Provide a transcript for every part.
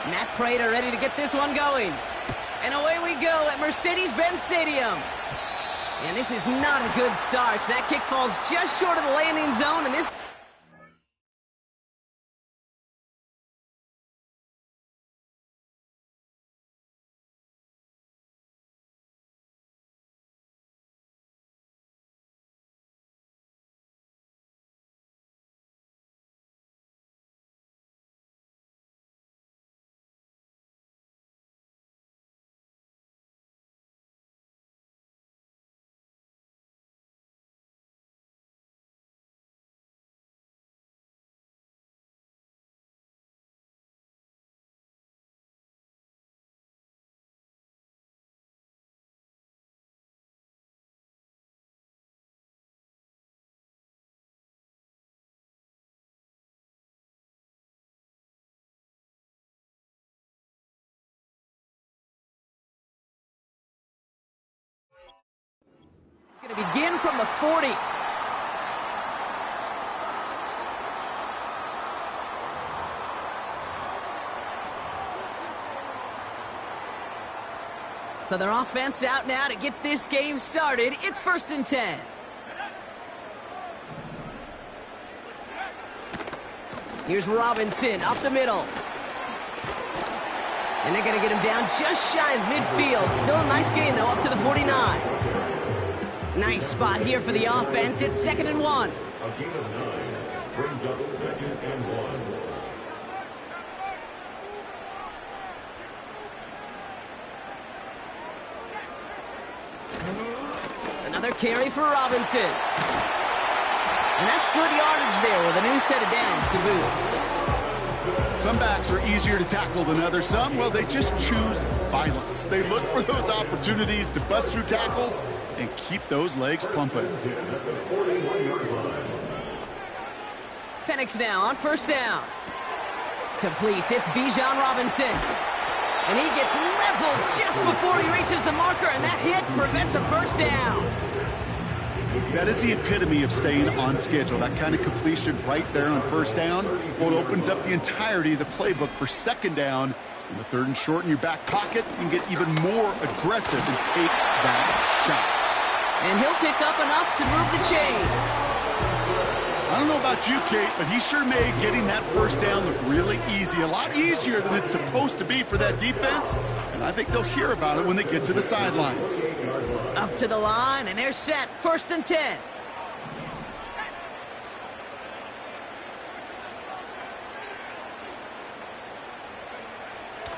Matt Prater ready to get this one going. And away we go at Mercedes-Benz Stadium. And this is not a good start. That kick falls just short of the landing zone, and this... Going to begin from the 40. So their offense out now to get this game started. It's 1st and 10. Here's Robinson up the middle. And they're going to get him down just shy of midfield. Still a nice gain, though, up to the 49. Nice spot here for the offense. It's 2nd and 1. A gain of 9 brings up 2nd and 1. Another carry for Robinson. And that's good yardage there with a new set of downs to boot. Some backs are easier to tackle than others. Some, well, they just choose violence. They look for those opportunities to bust through tackles and keep those legs pumping. Penix now on 1st down. Completes. It's Bijan Robinson. And he gets leveled just before he reaches the marker, and that hit prevents a 1st down. That is the epitome of staying on schedule. That kind of completion right there on 1st down. Well, it opens up the entirety of the playbook for 2nd down. In the 3rd and short in your back pocket, you can get even more aggressive and take that shot. And he'll pick up enough to move the chains. I don't know about you, Kate, but he sure made getting that 1st down look really easy. A lot easier than it's supposed to be for that defense. And I think they'll hear about it when they get to the sidelines. Up to the line, and they're set. 1st and 10.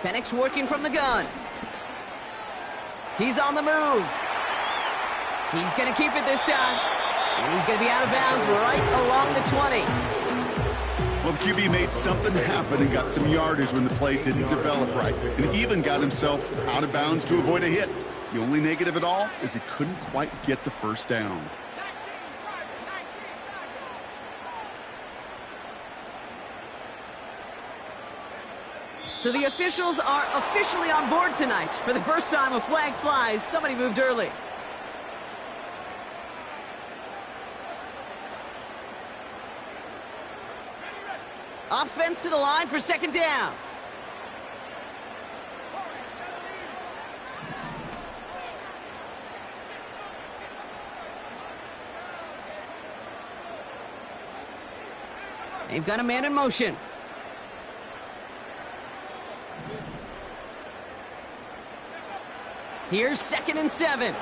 Penix working from the gun. He's on the move. He's going to keep it this time. And he's going to be out of bounds right along the 20. Well, the QB made something happen and got some yardage when the play didn't develop right. And even got himself out of bounds to avoid a hit. The only negative at all is he couldn't quite get the 1st down. So the officials are officially on board tonight. For the first time, a flag flies. Somebody moved early. Offense to the line for 2nd down. They've got a man in motion. Here's 2nd and 7.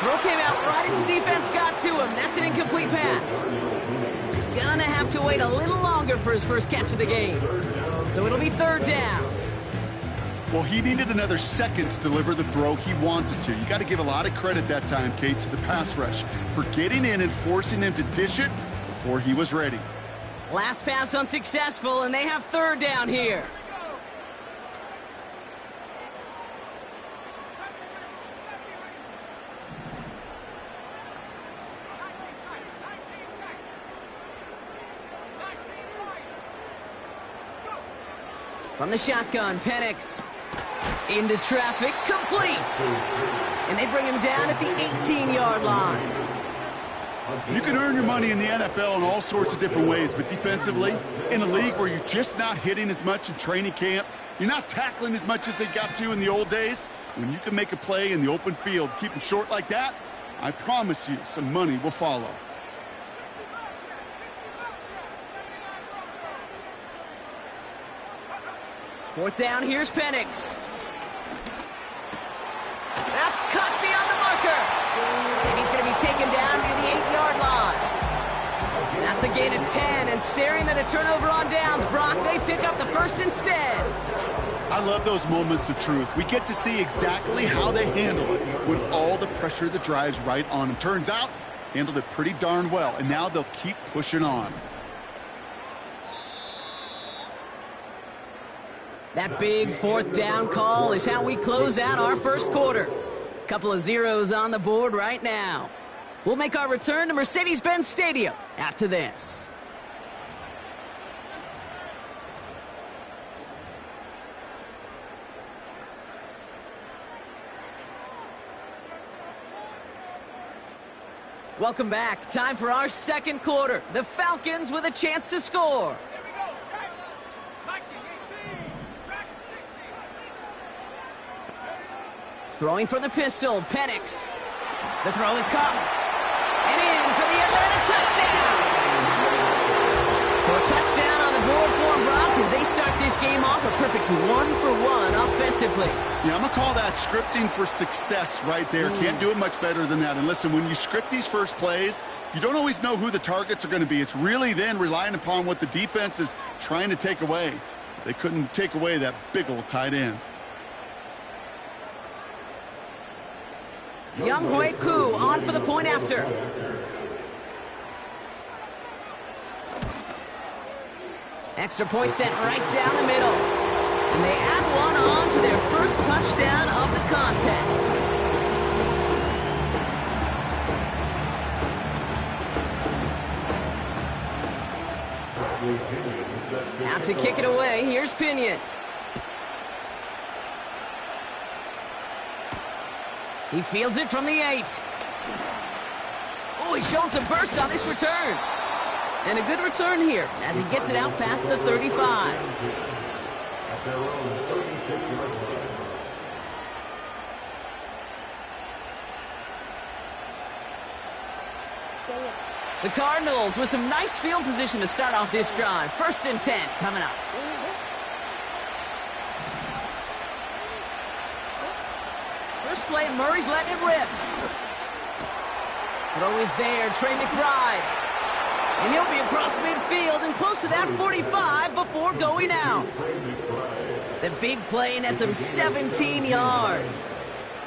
Throw came out right as the defense got to him. That's an incomplete pass. Gonna have to wait a little longer for his first catch of the game. So it'll be 3rd down. Well, he needed another second to deliver the throw he wanted to. You got to give a lot of credit that time, Kate, to the pass rush for getting in and forcing him to dish it before he was ready. Last pass unsuccessful, and they have 3rd down here. From the shotgun, Penix. Into traffic, complete. And they bring him down at the 18-yard line. You can earn your money in the NFL in all sorts of different ways, but defensively, in a league where you're just not hitting as much in training camp, you're not tackling as much as they got to in the old days, when you can make a play in the open field, keep them short like that, I promise you some money will follow. Fourth down, here's Penix. That's cut beyond the marker. And he's going to be taken down near the 8-yard line. That's a gain of 10, and staring at a turnover on downs, Brock, they pick up the first instead. I love those moments of truth. We get to see exactly how they handle it when all the pressure that drives right on them. Turns out, handled it pretty darn well, and now they'll keep pushing on. That big fourth down call is how we close out our first quarter. Couple of zeros on the board right now. We'll make our return to Mercedes-Benz Stadium after this. Welcome back. Time for our second quarter. The Falcons with a chance to score. Throwing for the pistol, Penix. The throw is caught. And in for the Atlanta touchdown. So a touchdown on the board for them, Brock, as they start this game off a perfect 1-for-1 offensively. Yeah, I'm going to call that scripting for success right there. Can't do it much better than that. And listen, when you script these first plays, you don't always know who the targets are going to be. It's really then relying upon what the defense is trying to take away. They couldn't take away that big old tight end. Young Hui Koo on for the point after. Extra point sent right down the middle. And they add one on to their first touchdown of the contest. Out to kick it away, here's Pinion. He fields it from the 8. Oh, he's showing some burst on this return. And a good return here as he gets it out past the 35. The Cardinals with some nice field position to start off this drive. 1st and 10 coming up. First play, Murray's letting it rip. Throw is there, Trey McBride. And he'll be across midfield and close to that 45 before going out. The big play nets him 17 yards.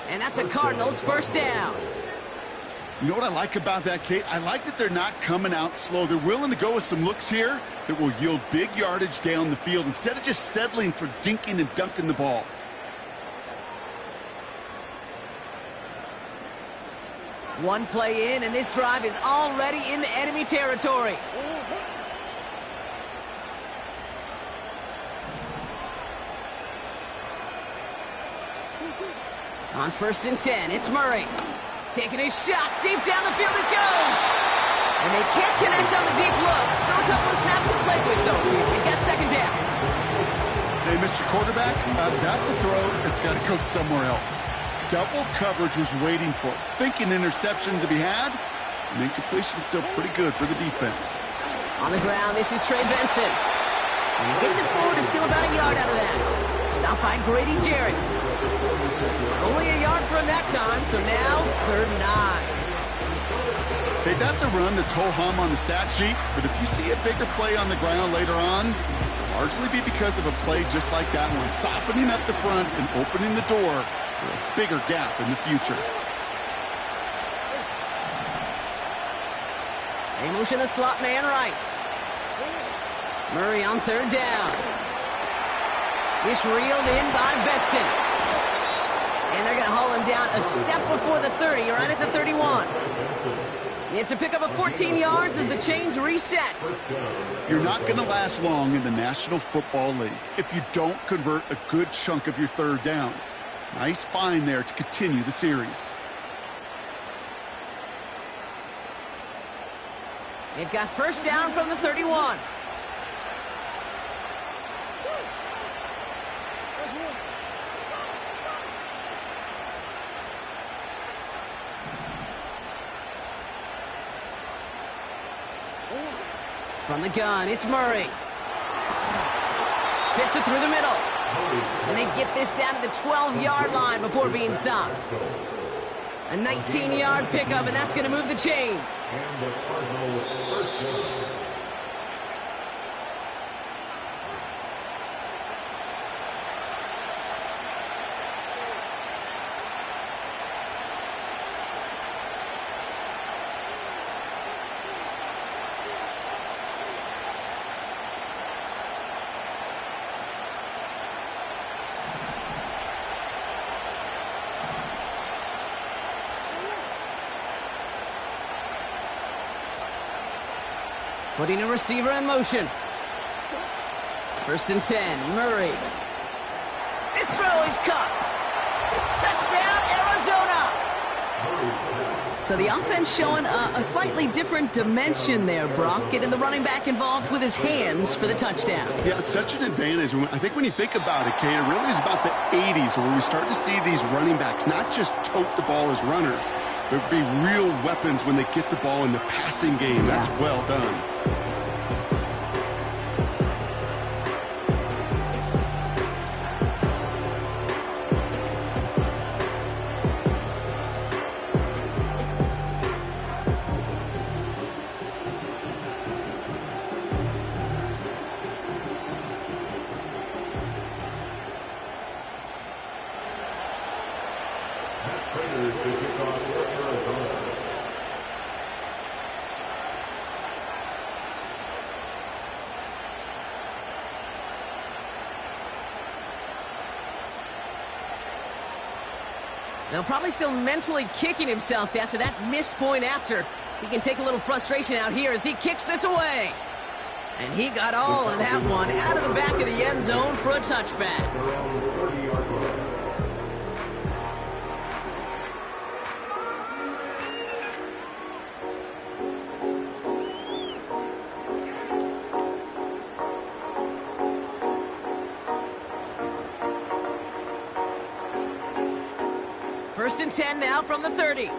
And that's a Cardinals first down. You know what I like about that, Kate? I like that they're not coming out slow. They're willing to go with some looks here that will yield big yardage down the field instead of just settling for dinking and dunking the ball. One play in, and this drive is already into enemy territory. On 1st and 10, it's Murray. Taking a shot, deep down the field it goes. And they can't connect on the deep look. Still a couple of snaps to play with, though. We got 2nd down. Hey, Mr. Quarterback, that's a throw that's got to go somewhere else. Double coverage was waiting for it. Thinking interception to be had. And incompletion still pretty good for the defense. On the ground, this is Trey Benson. And he gets it forward to steal about a yard out of that. Stopped by Grady Jarrett. Only a yard for him that time, so now 3rd and 9. Okay, that's a run that's ho-hum on the stat sheet, but if you see a bigger play on the ground later on, it'll largely be because of a play just like that one, softening up the front and opening the door for a bigger gap in the future. They motion the slot man right. Murray on 3rd down. This reeled in by Benson. And they're going to haul him down a step before the 30, right at the 31. It's a pickup of 14 yards as the chains reset. You're not going to last long in the National Football League if you don't convert a good chunk of your third downs. Nice find there to continue the series. They've got first down from the 31. From the gun, it's Murray. Fits it through the middle. And they get this down to the 12-yard line before being stopped. A 19-yard pickup, and that's going to move the chains. And the Cardinal first down. Putting a receiver in motion. First and 10, Murray. This throw is caught. Touchdown, Arizona! So the offense showing a slightly different dimension there, Brock. Getting the running back involved with his hands for the touchdown. Yeah, such an advantage. I think when you think about it, Kate, it really is about the 80s where we start to see these running backs not just tote the ball as runners. There'd be real weapons when they get the ball in the passing game. That's well done. Raiders to kick off for Arizona. Now probably still mentally kicking himself after that missed point after. He can take a little frustration out here as he kicks this away. And he got all of that one out of the back of the end zone for a touchback. First and 10 now from the 30.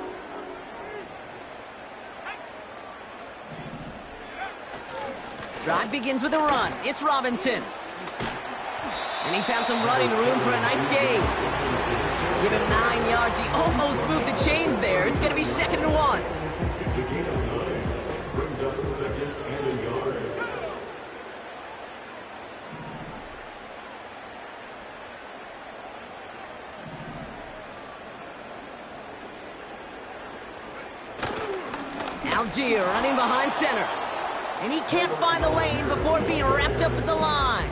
Drive begins with a run. It's Robinson. And he found some running room for a nice gain. Give him 9 yards. He almost moved the chains there. It's going to be 2nd and 1. It's a gain of 9. Brings up 2nd and a yard. Algier running behind center. And he can't find the lane before being wrapped up at the line.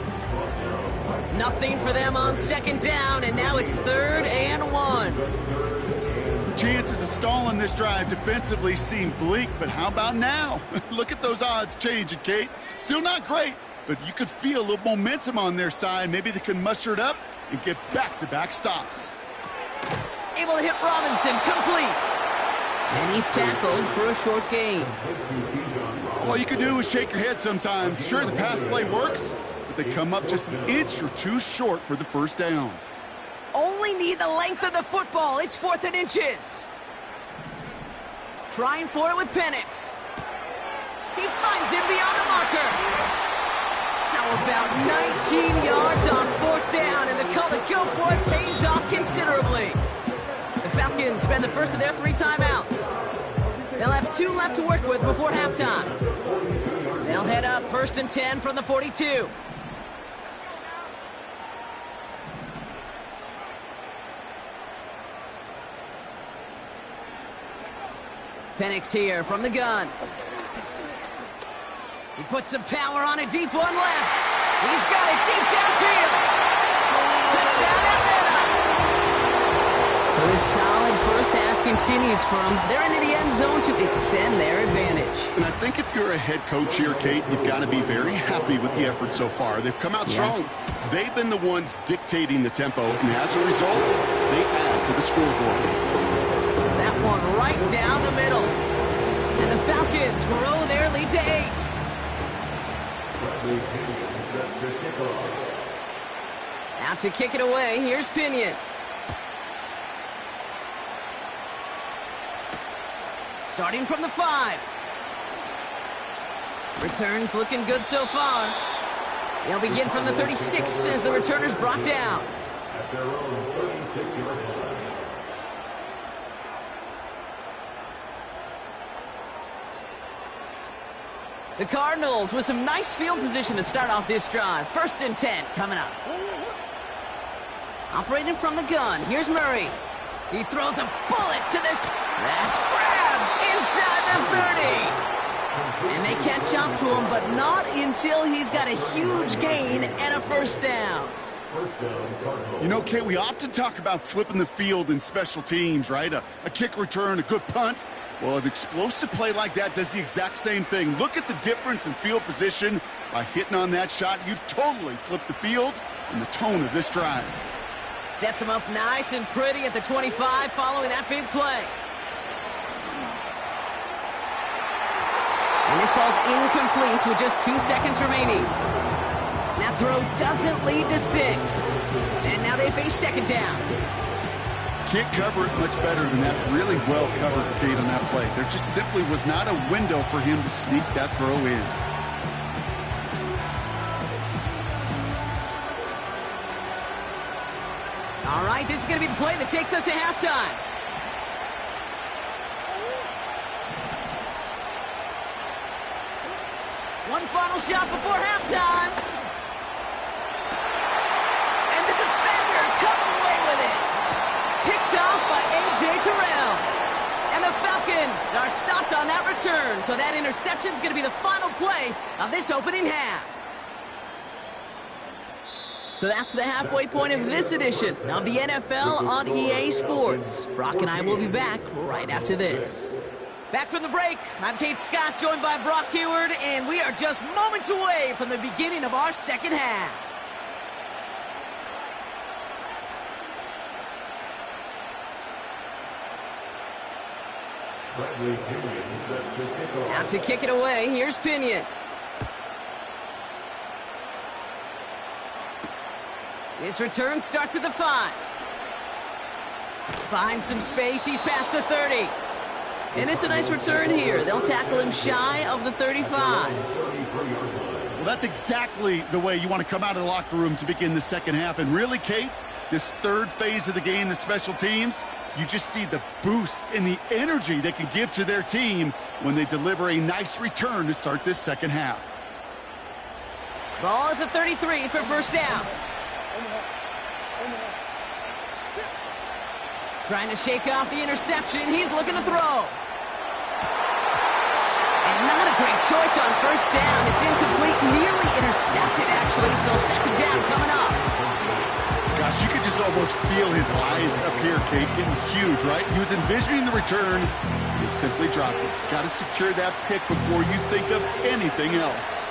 Nothing for them on 2nd down, and now it's 3rd and 1. The chances of stalling this drive defensively seem bleak, but how about now? Look at those odds changing, Kate. Still not great, but you could feel a little momentum on their side. Maybe they can muster it up and get back-to-back stops. Able to hit Robinson, complete. And he's tackled for a short gain. All you can do is shake your head sometimes. Sure, the pass play works, but they come up just an inch or two short for the first down. Only need the length of the football. It's 4th and inches. Trying for it with Penix. He finds him beyond the marker. How about 19 yards on 4th down, and the call to go for it pays off considerably. The Falcons spend the first of their 3 timeouts. They'll have 2 left to work with before halftime. They'll head up 1st and 10 from the 42. Penix here from the gun. He puts some power on a deep one left. He's got it deep downfield. Touchdown, Atlanta. So this solid first first half continues from. They're into the end zone to extend their advantage. And I think if you're a head coach here, Kate, you've got to be very happy with the effort so far. They've come out strong. They've been the ones dictating the tempo, and as a result, they add to the scoreboard. That one right down the middle. And the Falcons grow their lead to 8. Out to kick it away, here's Pinion. Starting from the 5. Returns looking good so far. They'll begin from the 36 as the returner's brought down. At their own 36-yard line. The Cardinals with some nice field position to start off this drive. 1st and 10 coming up. Operating from the gun, here's Murray. He throws a bullet to this. That's grabbed inside the 30. And they catch up to him, but not until he's got a huge gain and a first down. You know, Kate, we often talk about flipping the field in special teams, right? A kick return, a good punt. Well, an explosive play like that does the exact same thing. Look at the difference in field position. By hitting on that shot, you've totally flipped the field and the tone of this drive. Sets him up nice and pretty at the 25 following that big play. And this falls incomplete with just 2 seconds remaining. That throw doesn't lead to 6. And now they face 2nd down. Can't cover it much better than that. Really well covered, Kate, on that play. There just simply was not a window for him to sneak that throw in. All right, this is going to be the play that takes us to halftime. One final shot before halftime. And the defender comes away with it. Picked off by A.J. Terrell. And the Falcons are stopped on that return, so that interception is going to be the final play of this opening half. So that's the halfway point of this edition of the NFL on EA Sports. Brock and I will be back right after this. Back from the break, I'm Kate Scott, joined by Brock Heward, and we are just moments away from the beginning of our second half. Out to kick it away, here's Pinion. His return starts at the 5. Finds some space, he's past the 30. And it's a nice return here. They'll tackle him shy of the 35. Well, that's exactly the way you want to come out of the locker room to begin the second half. And really, Kate, this third phase of the game, the special teams, you just see the boost and the energy they can give to their team when they deliver a nice return to start this second half. Ball at the 33 for first down. Trying to shake off the interception. He's looking to throw. And not a great choice on first down. It's incomplete, nearly intercepted, actually, so second down coming up. Gosh, you could just almost feel his eyes up here, Kate, getting huge, right? He was envisioning the return. He simply dropped it. Got to secure that pick before you think of anything else.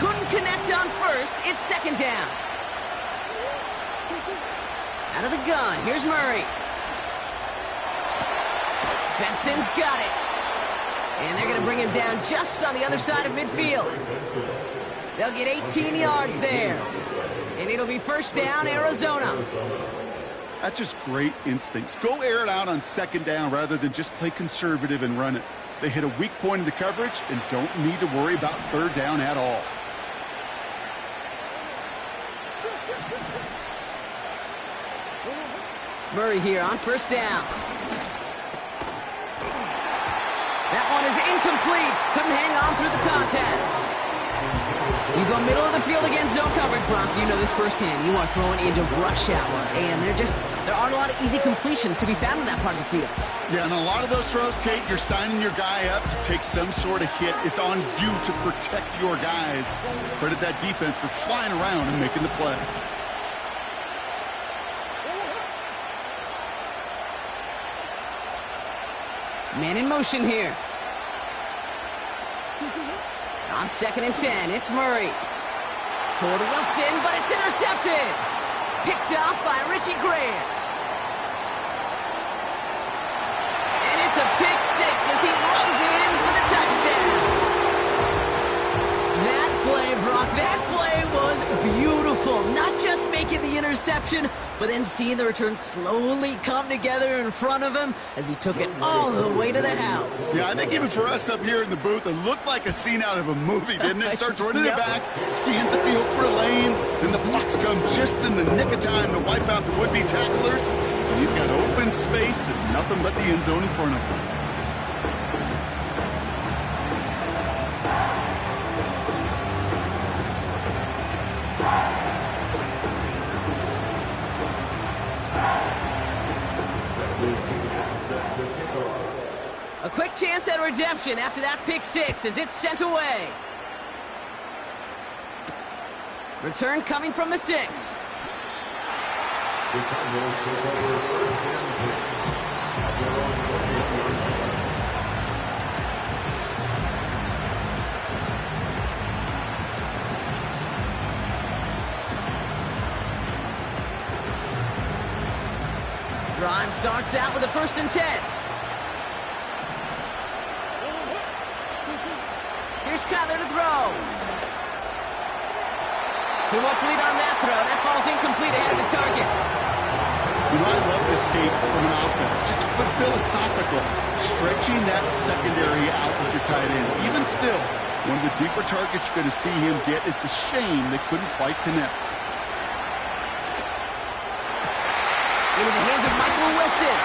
Couldn't connect on first. It's second down. Out of the gun, here's Murray. Benson's got it. And they're going to bring him down just on the other side of midfield. They'll get 18 yards there. And it'll be first down, Arizona. That's just great instincts. Go air it out on second down rather than just play conservative and run it. They hit a weak point in the coverage and don't need to worry about third down at all. Murray here on first down. That one is incomplete. Couldn't hang on through the contact. You go middle of the field against zone coverage, Brock. You know this firsthand. You are throwing into rush hour, and there aren't a lot of easy completions to be found in that part of the field. Yeah, and a lot of those throws, Kate, you're signing your guy up to take some sort of hit. It's on you to protect your guys. Credit that defense for flying around and making the play. Man in motion here. On 2nd and 10, it's Murray. Toward Wilson, but it's intercepted. Picked off by Richie Grant. And it's a pick six as he runs it in for the touchdown. That play, Brock, that play was beautiful. Not just making the interception, but then seeing the return slowly come together in front of him as he took it all the way to the house. Yeah, I think even for us up here in the booth, it looked like a scene out of a movie, didn't it? Starts running it back, scans the field for a lane, and the blocks come just in the nick of time to wipe out the would-be tacklers. And he's got open space and nothing but the end zone in front of him. A quick chance at redemption after that pick six as it's sent away. Return coming from the 6. Drive starts out with a 1st and 10. Here's Kyler to throw. Too much lead on that throw. That falls incomplete ahead of his target. You know, I love this, Kate, from an offense. Just philosophical. Stretching that secondary out with your tight end. Even still, one of the deeper targets you're going to see him get. It's a shame they couldn't quite connect. Into the hands of Michael Wilson.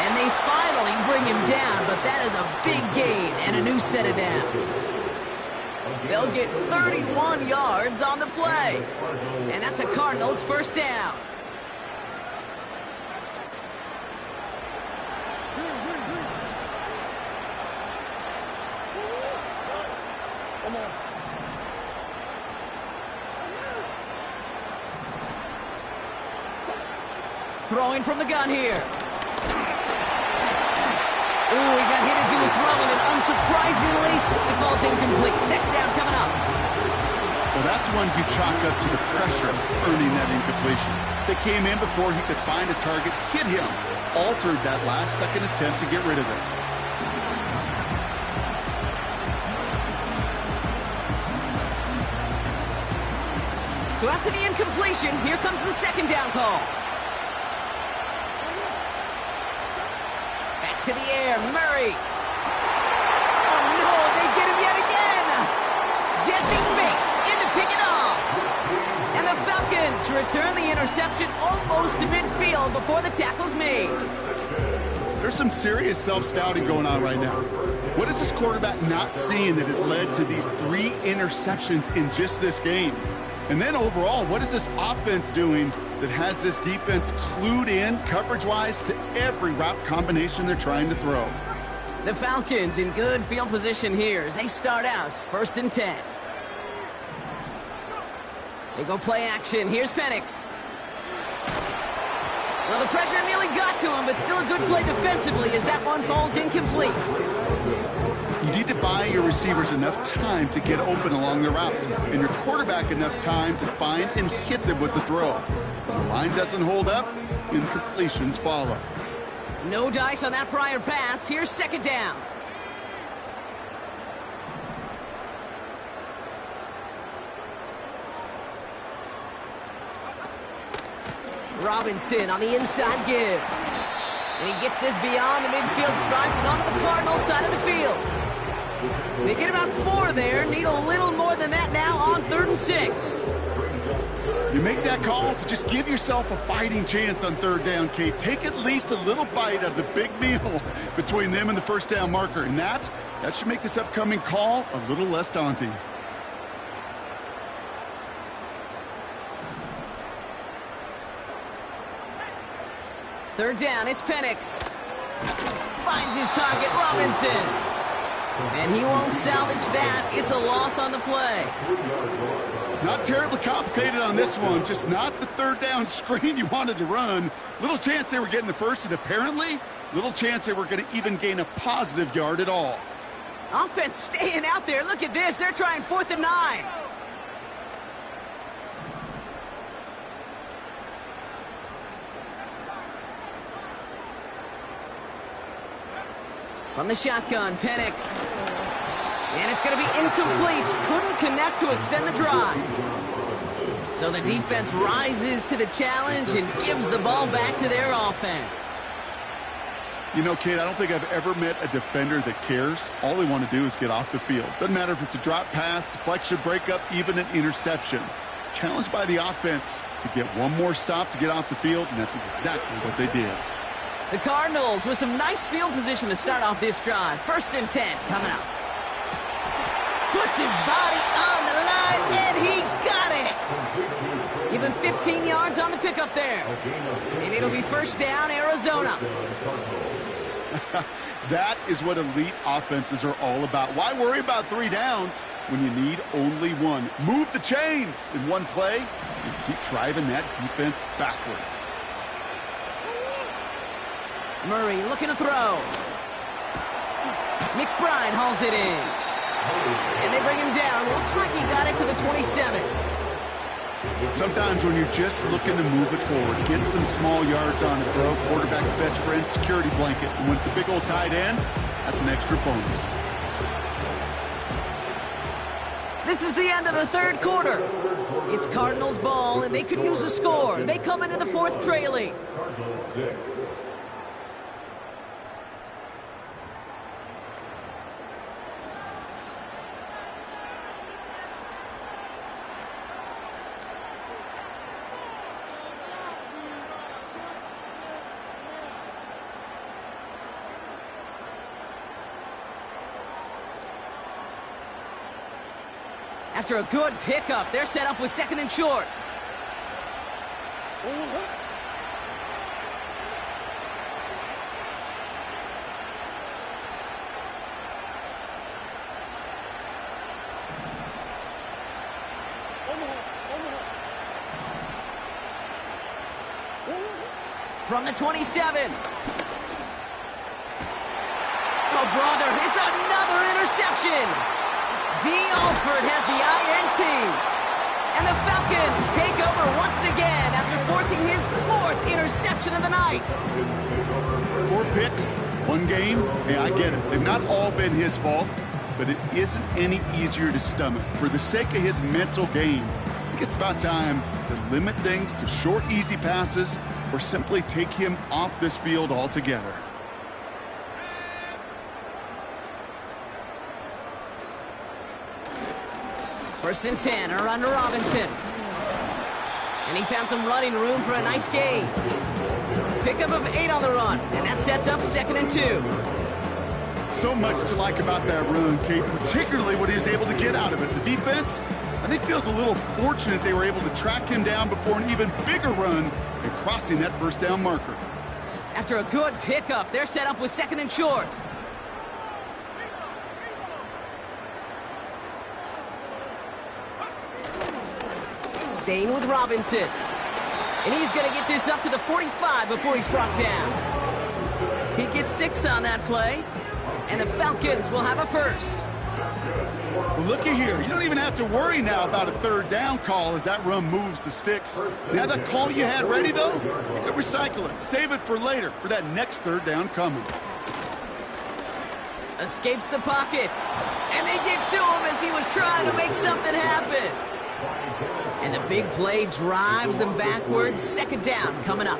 And they finally bring him down, but that is a big gain and a new set of downs. They'll get 31 yards on the play. And that's a Cardinals 1st down. Throwing from the gun here. Ooh, he got hit as he was throwing, and unsurprisingly, it falls incomplete. 2nd down coming up. Well, that's one you chalk up to the pressure earning that incompletion. They came in before he could find a target, hit him, altered that last second attempt to get rid of it. So after the incompletion, here comes the 2nd down call. To the air, Murray. Oh no, they get him yet again. Jesse Bates in to pick it off. And the Falcons return the interception almost to midfield before the tackle's made. There's some serious self-scouting going on right now. What is this quarterback not seeing that has led to these 3 interceptions in just this game? And then overall, what is this offense doing that has this defense clued in, coverage-wise, to every route combination they're trying to throw? The Falcons in good field position here as they start out 1st and 10. They go play action. Here's Penix. Well, the pressure nearly got to him, but still a good play defensively as that one falls incomplete. You need to buy your receivers enough time to get open along the route, and your quarterback enough time to find and hit them with the throw. When the line doesn't hold up, incompletions follow. No dice on that prior pass. Here's 2nd down. Robinson on the inside give. And he gets this beyond the midfield stripe and onto the Cardinals side of the field. They get about 4 there. Need a little more than that now on 3rd and 6. You make that call to just give yourself a fighting chance on 3rd down, Kate. Take at least a little bite out of the big meal between them and the 1st down marker. And that should make this upcoming call a little less daunting. Third down, it's Penix. Finds his target, Robinson. And he won't salvage that. It's a loss on the play. Not terribly complicated on this one. Just not the third down screen you wanted to run. Little chance they were getting the first, and apparently little chance they were going to even gain a positive yard at all. Offense staying out there. Look at this. They're trying 4th and 9. From the shotgun, Penix. And it's going to be incomplete. Couldn't connect to extend the drive. So the defense rises to the challenge and gives the ball back to their offense. You know, kid, I don't think I've ever met a defender that cares. All they want to do is get off the field. Doesn't matter if it's a drop pass, deflection, breakup, even an interception. Challenged by the offense to get one more stop to get off the field, and that's exactly what they did. The Cardinals with some nice field position to start off this drive. 1st and 10 coming up. Puts his body on the line, and he got it! Give him 15 yards on the pickup there. And it'll be 1st down, Arizona. That is what elite offenses are all about. Why worry about 3 downs when you need only 1? Move the chains in one play and keep driving that defense backwards. Murray looking to throw. McBride hauls it in. And they bring him down. Looks like he got it to the 27. Sometimes when you're just looking to move it forward, get some small yards on the throw, quarterback's best friend, security blanket. And when it's a big old tight end, that's an extra bonus. This is the end of the 3rd quarter. It's Cardinals ball, and they could use a score. They come into the 4th trailing. Cardinals 6. After a good pickup, they're set up with 2nd and short. From the 27. Oh, brother, it's another interception. D. Alford has the INT. And the Falcons take over once again after forcing his 4th interception of the night. 4 picks, 1 game. Hey, I get it. They've not all been his fault, but it isn't any easier to stomach. For the sake of his mental game, I think it's about time to limit things to short, easy passes or simply take him off this field altogether. First and 10, a run to Robinson. And he found some running room for a nice gain. Pickup of 8 on the run, and that sets up 2nd and 2. So much to like about that run, Kate, particularly what he was able to get out of it. The defense, I think, feels a little fortunate they were able to track him down before an even bigger run and crossing that 1st down marker. After a good pickup, they're set up with 2nd and short. Staying with Robinson. And he's going to get this up to the 45 before he's brought down. He gets 6 on that play. And the Falcons will have a 1st. Well, looky here. You don't even have to worry now about a 3rd down call as that run moves the sticks. Now that call you had ready, though, you can recycle it. Save it for later, for that next 3rd down coming. Escapes the pocket. And they get to him as he was trying to make something happen. And the big play drives them backwards. 2nd down coming up.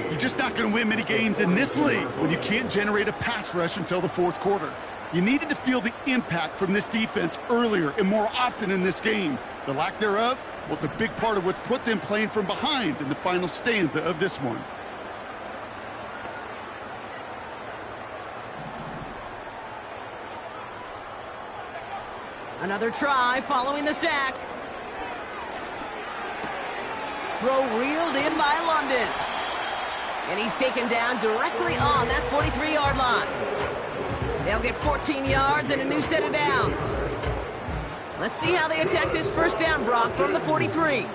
You're just not going to win many games in this league when you can't generate a pass rush until the 4th quarter. You needed to feel the impact from this defense earlier and more often in this game. The lack thereof, well, it's a big part of what's put them playing from behind in the final stanza of this one. Another try following the sack. Throw reeled in by London. And he's taken down directly on that 43-yard line. They'll get 14 yards and a new set of downs. Let's see how they attack this first down, Brock, from the 43.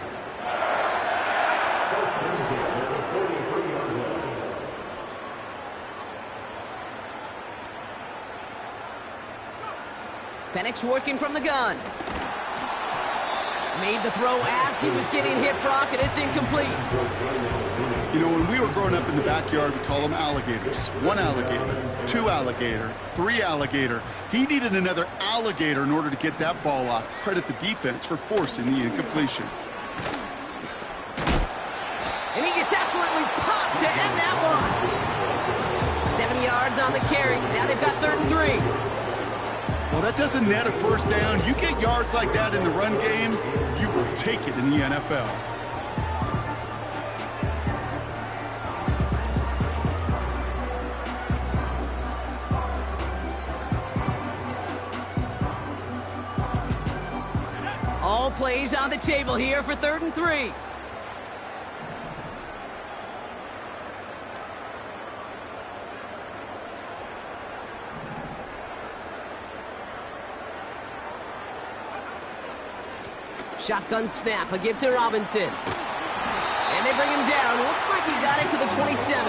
Penix working from the gun. Made the throw as he was getting hit, Brock, and it's incomplete. You know, when we were growing up in the backyard, we call them alligators. 1 alligator, 2 alligator, 3 alligator. He needed another alligator in order to get that ball off. Credit the defense for forcing the incompletion. And he gets absolutely popped to end that one. 70 yards on the carry. Now they've got 3rd and 3. Well, that doesn't net a first down. You get yards like that in the run game, you will take it in the NFL. All plays on the table here for 3rd and 3. Shotgun snap, a give to Robinson. And they bring him down. Looks like he got it to the 27.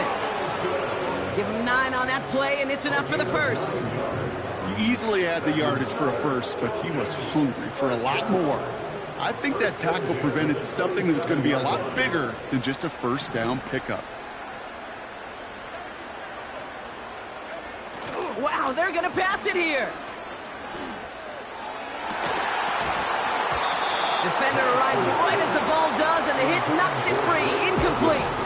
Give him 9 on that play, and it's enough for the first. He easily had the yardage for a first, but he was hungry for a lot more. I think that tackle prevented something that was going to be a lot bigger than just a first down pickup. Wow, they're going to pass it here. Defender arrives right as the ball does, and the hit knocks it free. Incomplete.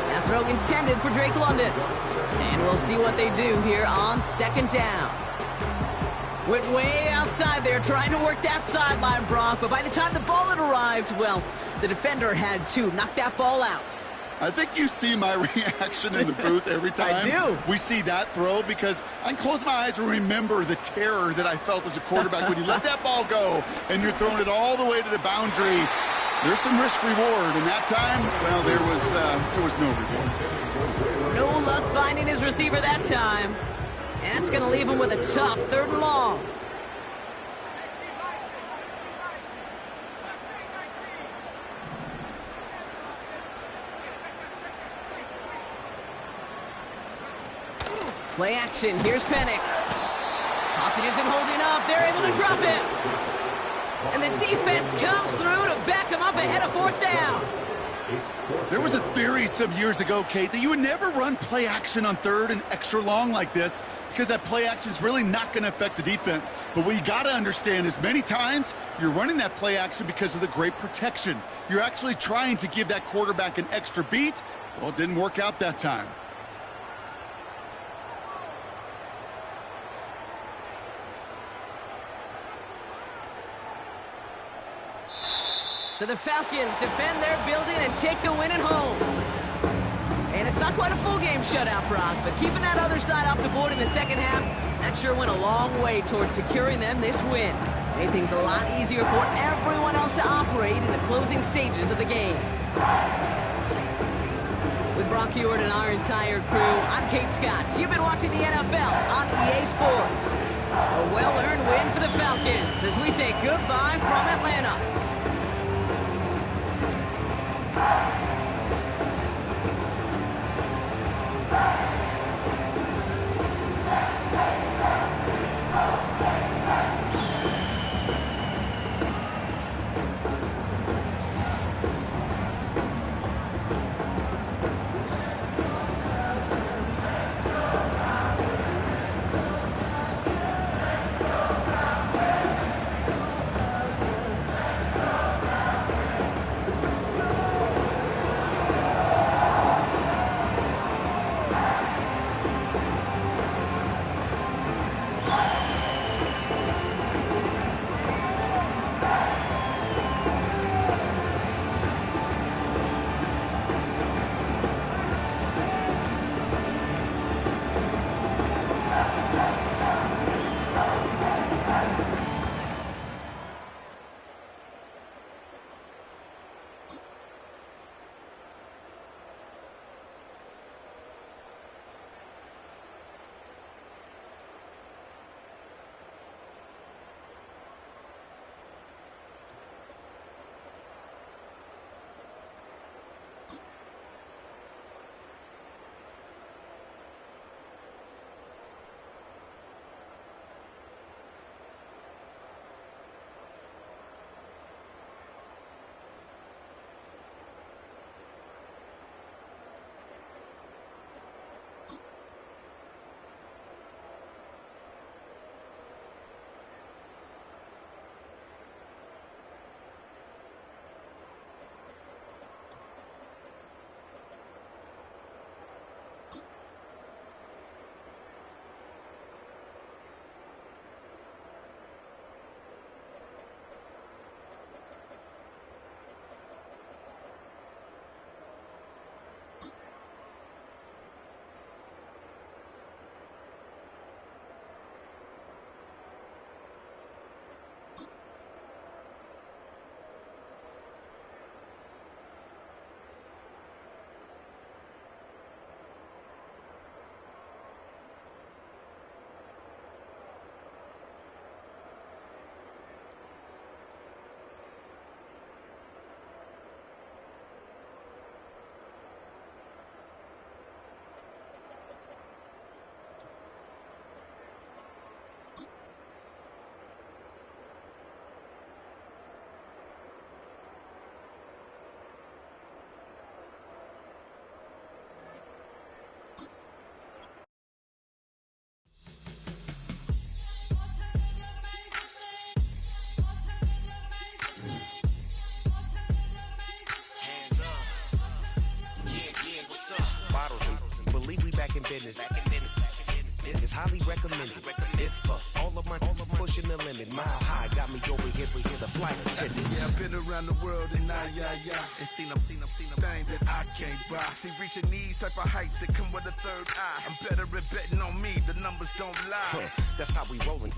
That throw intended for Drake London. And we'll see what they do here on 2nd down. Went way outside there trying to work that sideline, Brock, but by the time the ball had arrived, well, the defender had to knock that ball out. I think you see my reaction in the booth every time I do. we see that throw, because I can close my eyes and remember the terror that I felt as a quarterback when you let that ball go and you're throwing it all the way to the boundary. There's some risk reward, and that time, well, there was no reward. No luck finding his receiver that time. And that's going to leave him with a tough 3rd and long. Play action. Here's Penix. Pocket isn't holding up. They're able to drop him. And the defense comes through to back him up ahead of 4th down. There was a theory some years ago, Kate, that you would never run play action on 3rd and extra long like this because that play action is really not going to affect the defense. But what you got to understand is many times you're running that play action because of the great protection. You're actually trying to give that quarterback an extra beat. Well, it didn't work out that time. So the Falcons defend their building and take the win at home. And it's not quite a full game shutout, Brock, but keeping that other side off the board in the second half, that sure went a long way towards securing them this win. Made things a lot easier for everyone else to operate in the closing stages of the game. With Brock Ewart and our entire crew, I'm Kate Scott. You've been watching the NFL on EA Sports. A well-earned win for the Falcons as we say goodbye from Atlanta. business. It's highly recommended. It's for all of my pushing the limit. Mile high got me over here with the flight attendant. Yeah, I've been around the world and and seen a thing that I can't buy. See, reaching these type of heights, it come with a third eye. I'm better at betting on me, the numbers don't lie. That's how we rollin'.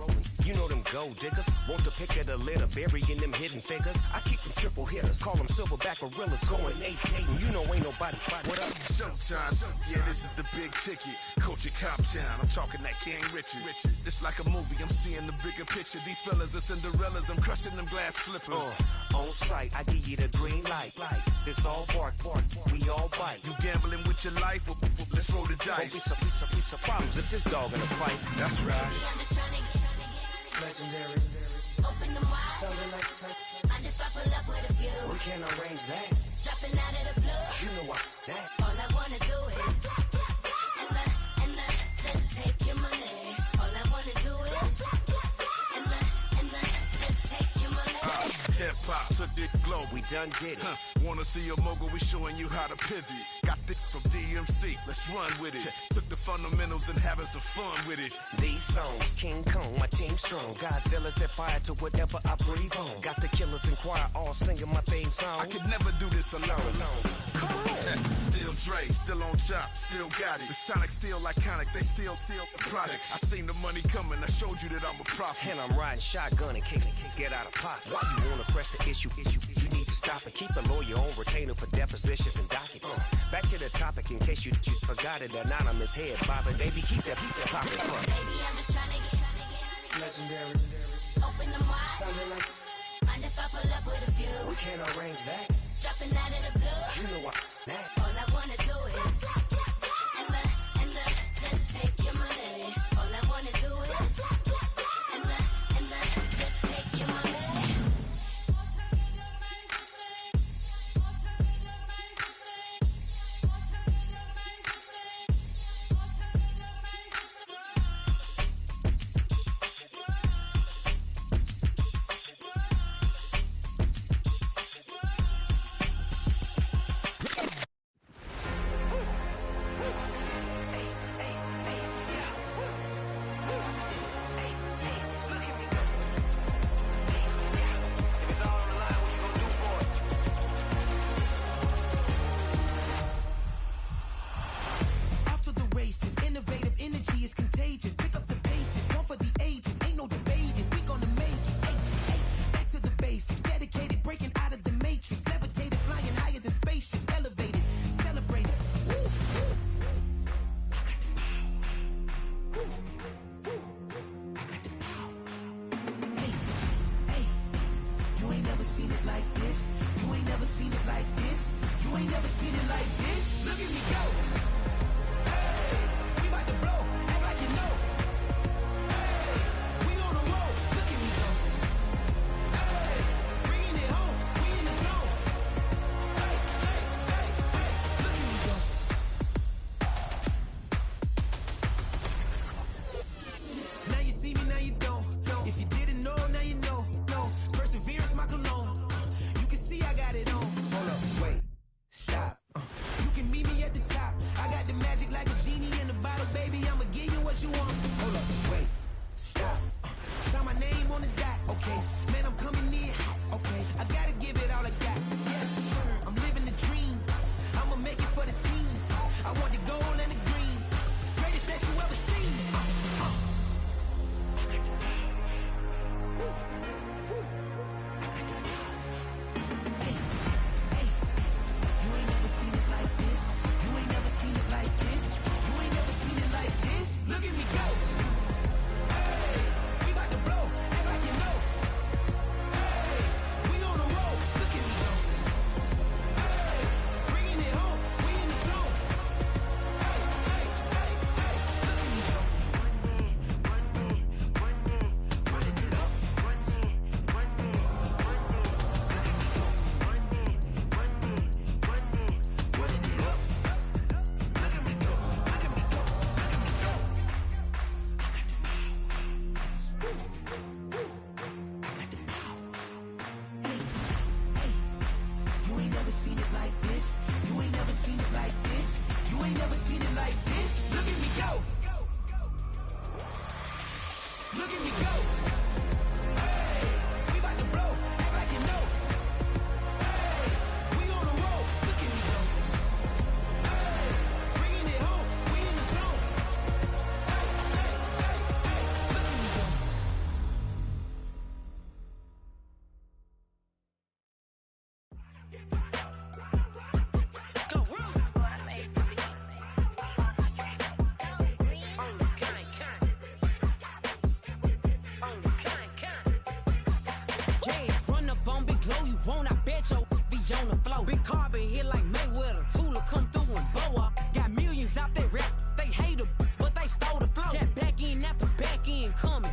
You know them gold diggers, want to pick at a litter, burying them hidden figures. I keep them triple hitters, call them silverback gorillas, going 8-8. You know ain't nobody. What up? Showtime, yeah, this is the big ticket. Coach at Cop Town, I'm talking that King Richard. It's like a movie, I'm seeing the bigger picture. These fellas are Cinderellas, I'm crushing them glass slippers. On sight, I give you the green light. It's all bark, we all bite. You gambling with your life? Well, let's roll the dice. Don't be piece of problems if this dog in a fight. That's right. I'm just trying to get Legendary. open them wide. Sounding like And if I pull up with a few, we can't arrange that. dropping out of the blue. You know what? That. All I wanna do is and just take your money. All I wanna do is and just take your money. Hip hop took this globe. We done did it. Wanna see a mogul? We showing you how to pivot. Got this from DMC. Let's run with it. Took the fundamentals and having some fun with it. These songs, King Kong, my team strong. Godzilla set fire to whatever I breathe on. Got the killers in choir all singing my theme song. I could never do this alone. Come on. Still Dre, still on top, still got it. The Sonic still iconic, they still the product. I seen the money coming, I showed you that I'm a prophet. And I'm riding shotgun in case it get out of pocket. Why you wanna press the issue? You need to stop and keep a lawyer on retainer for depositions and dockets. Back to the topic in case you forgot it. Anonymous head bobbing, baby, keep that pocket front. Baby, I'm just trying to get Legendary. open them wide. Sounding like And if I pull up with a few, we can't arrange that. dropping out of the blue. You know what? That. All I wanna do is and just take your money. All I wanna do is and just take your money. never seen it like this. You ain't never seen it like this. Look at me Look at me go. Hey, we about to blow. Act like you know. Hey, we on the roll. Look at me go. Hey, bringing it home. We in the zone. Hey, hey, hey, hey. Look at me go. Go run. Yeah, run up on Big Glow, you won't, I bet your be on the floor. Big carbon hit like Mayweather, Tula come through and bow up. Got millions out there rap, they hate her, but they stole the flow. Got back in after back in coming,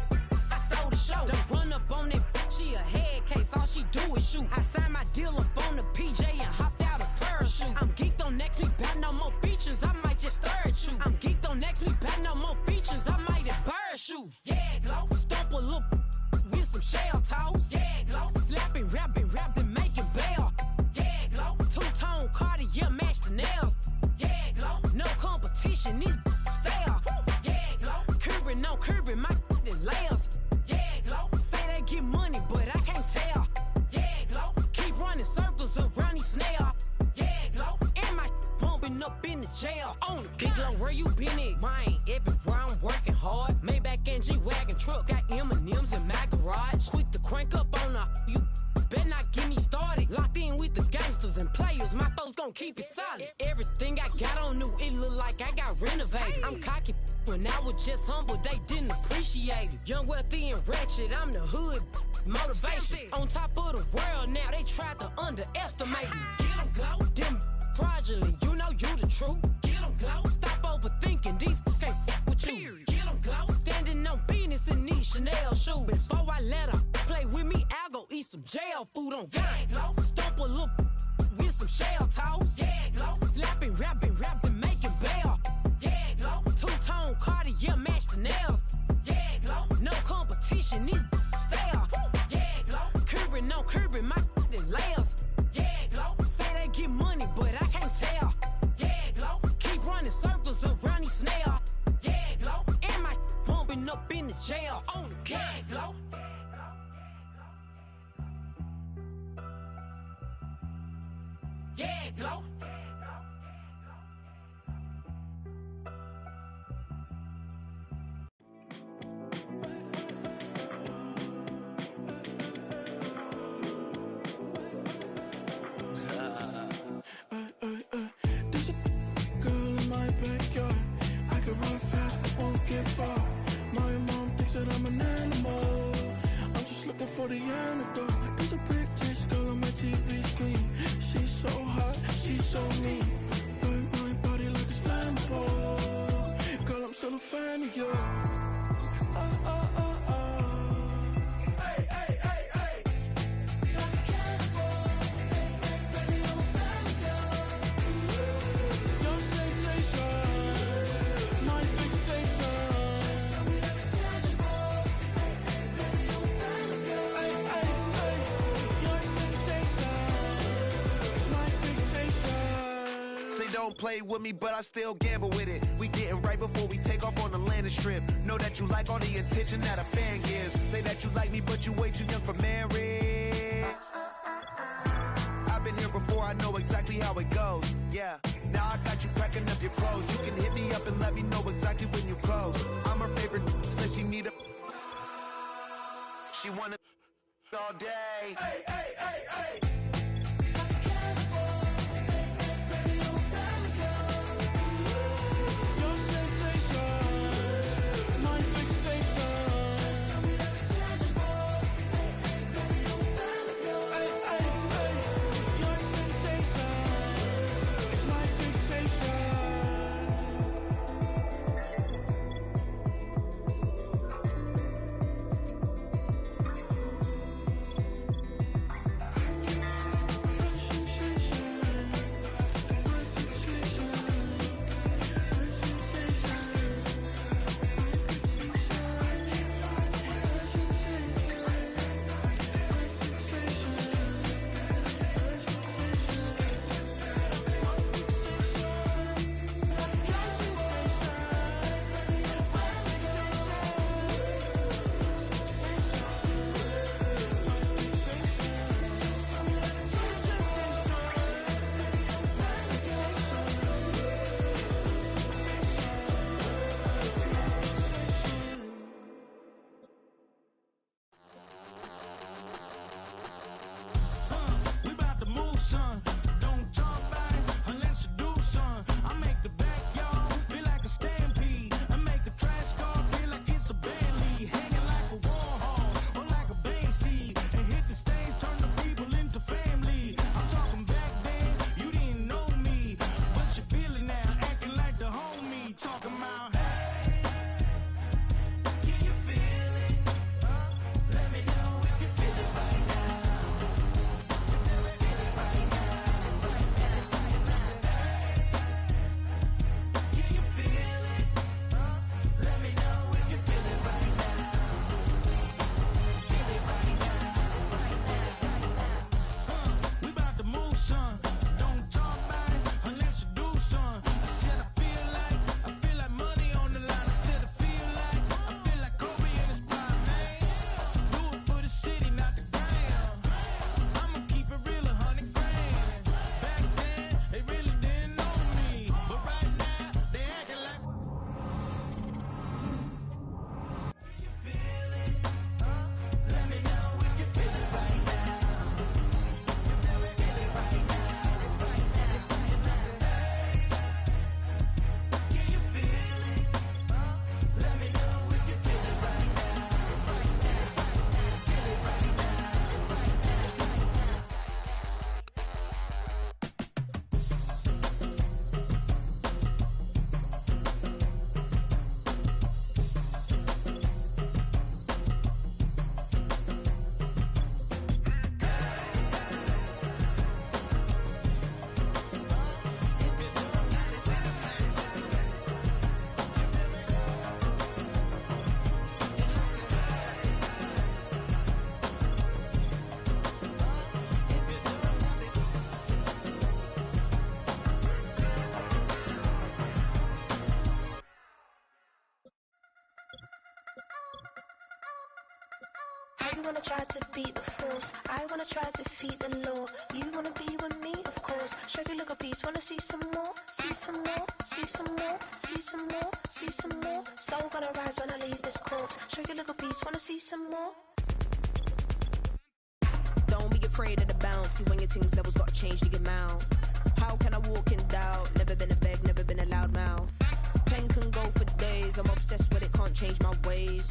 I stole the show. Don't run up on that, she a head case, all she do is shoot. I signed my deal up on the PJ and hopped out a parachute. I'm geeked on next week, back no more features, I might just stir at you. I'm geeked on next week, back no more features, I might embarrass you. Yeah, Glow, stomp a little with some shell toes. Yeah, Glow, slapping, rapping, making bail. Yeah, Glow, two-tone Cartier match the nails. Yeah, Glow, no competition, these stale. Yeah, Glow, curbing, no curbing, my in layers. Yeah, Glow, say they get money, but I can't tell. Yeah, Glow, keep running circles around these snails. Yeah, Glow, and my bumping up in the jail. On the Big Glow, where you been at? Mine, everywhere I'm working hard. Maybach and G-Wagon truck, got M&M's in my garage. Quick to crank up on her, you better not get me started. Locked in with the gangsters and players, my folks gon' keep it solid. Everything I got on new, it look like I got renovated. I'm cocky when I was just humble, they didn't appreciate it. Young, wealthy, and ratchet, I'm the hood motivation. On top of the world now, they tried to underestimate me. Get 'em, Glow, them fraudulent, you know you the truth. Get 'em, Glow, stop overthinking, these can't with you. Get 'em, Glow, standing on business in these Chanel shoes. Before I let her play with me, I'll go eat some jail food on God. Yeah, Glow, stomp a little with some shell toes. Yeah, Glow, slapping, rapping, making bail. Yeah, Glow, two-tone Cartier match the nails. Yeah, Glow, no competition, these stale. Yeah, Glow, curbing, no curbing, my in layers. Yeah, Glow, say they get money, but I can't tell. Yeah, Glow, keep running circles around these snails. Yeah, Glow, and my bumping up in the jail. On the yeah, Glow. Yeah, Glow. There's a girl in my backyard. I can run fast but won't get far. My mom thinks that I'm an animal. I'm just looking for the antidote. There's a British girl on my TV screen. She's so hot, she's so mean. Burn my body like it's flammable. Girl, I'm still a fan of you. Hey, hey, hey, hey. Like a cannibal. Baby, I'm a fan of you. Your sensation, my fixation. Just tell me that it's tangible. Baby, I'm a fan of you. Hey, hey, hey. Your sensation is my fixation. Say don't play with me, but I still gamble with it. We getting right before we take off on the landing strip. Know that you like all the attention that a fan gives. Say that you like me, but you way too young for marriage. I've been here before, I know exactly how it goes. Yeah, now I got you packing up your clothes. You can hit me up and let me know exactly when you close. I'm her favorite, say she need a. She wanna all day. Hey, hey, hey, hey. Your sensation, my fixation. Just tell me that it's tangible. Baby, I'm a fan of you. Hey, hey, hey. Your sensation is my fixation. I can talking about. You wanna try to beat the force, I wanna try to defeat the law. You wanna be with me, of course. Show you look a piece, wanna see some more, see some more, see some more, see some more, see some more. Soul gonna rise when I leave this corpse. Show you look a piece, wanna see some more. Don't be afraid of the bounce. See when your things levels gotta change to get mouth. How can I walk in doubt? Never been a beg, never been a loud mouth. Pen can go for days. I'm obsessed with it, can't change my ways.